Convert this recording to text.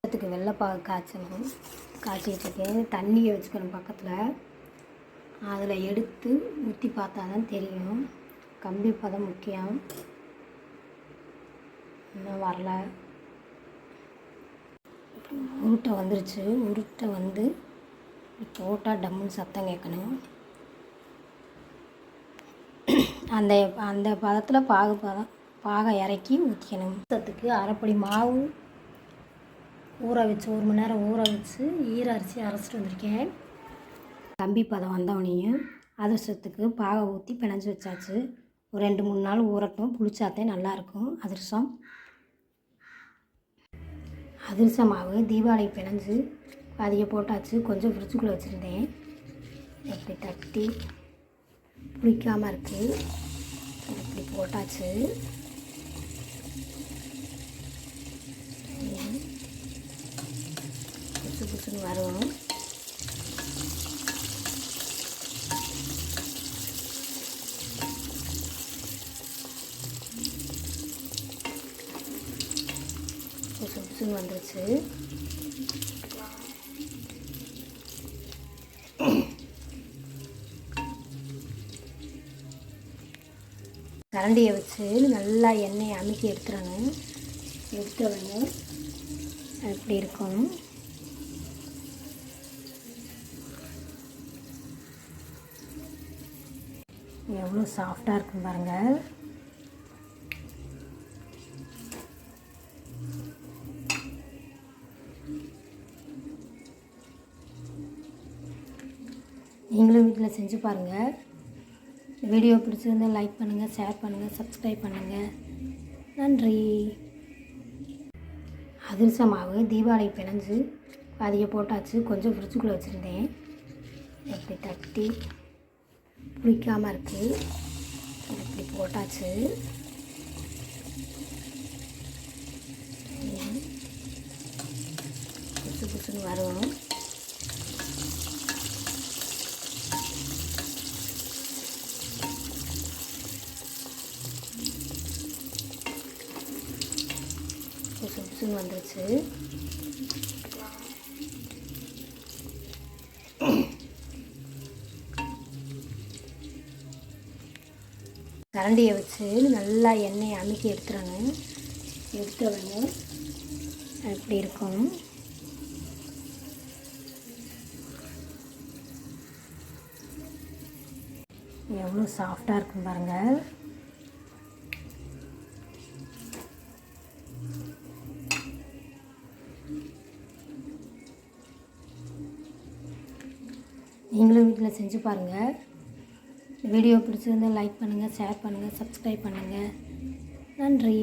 அதுக்கு வெள்ளைப்பாகு காய்ச்சணும். காய்ச்சிட்ருக்கேன். தண்ணியை வச்சுக்கணும் பக்கத்தில். அதில் எடுத்து ஊற்றி பார்த்தா தான் தெரியும். கம்பி பதம் முக்கியம். இன்னும் வரல. உருட்டை வந்துருச்சு. உருட்டை வந்து போட்டால் டம்முன்னு சத்தம் கேட்கணும். அந்த அந்த பதத்தில் பாகை இறக்கி ஊற்றிக்கணும். சத்துக்கு அரைப்படி மாவு ஊற வச்சு 1 மணி நேரம் ஊற வச்சு ஈர அரிசி அரைச்சிட்டு வந்திருக்கேன். கம்பி பதம் வந்தவனையும் அதிரசத்துக்கு பாகை ஊற்றி பிணைஞ்சி வச்சாச்சு. ஒரு 2-3 நாள் ஊறட்டும். புளிச்சாத்தே நல்லாயிருக்கும் அதிரசம். அதிரச மாவு தீபாவளி பிணைஞ்சு பாதியை போட்டாச்சு. கொஞ்சம் ஃப்ரிட்ஜுக்குள்ளே வச்சுருந்தேன். இப்படி தட்டி புளிக்காமல் இருக்குது. இப்படி போட்டாச்சு. புதுசு புதுசுன்னு வரும். புதுசு புதுசுன்னு வந்துருச்சு. கரண்டியை வச்சு நல்லா எண்ணெயை அமுக்கி எடுத்துடணும். எடுத்துடணும். அப்படி இருக்கும். எவ்வளோ சாஃப்டாக இருக்கும் பாருங்கள். நீங்களும் வீட்டில் செஞ்சு பாருங்கள். வீடியோ பிடிச்சிருந்தால் லைக் பண்ணுங்கள், ஷேர் பண்ணுங்கள், சப்ஸ்கிரைப் பண்ணுங்கள். நன்றி. அதிரச மாவு தீபாவளி பிணைஞ்சு பாதியை போட்டாச்சு. கொஞ்சம் ஃப்ரிட்ஜுக்குள்ளே வச்சுருந்தேன். இப்படி தட்டி புளிக்காமல் இருக்குது. இப்படி போட்டாச்சு. புதுசு புதுசுன்னு வரும். புதுசு புதுசுன்னு வந்துருச்சு. கரண்டியை வச்சு நல்லா எண்ணெயை அமுக்கி எடுத்துடணும். எடுத்துடணும். அப்படி இருக்கும். எவ்வளோ சாஃப்டாக இருக்கும் பாருங்கள். நீங்களும் வீட்டில் செஞ்சு பாருங்கள். வீடியோ பிடிச்சிருந்தால் லைக் பண்ணுங்கள், ஷேர் பண்ணுங்கள், சப்ஸ்கிரைப் பண்ணுங்கள். நன்றி.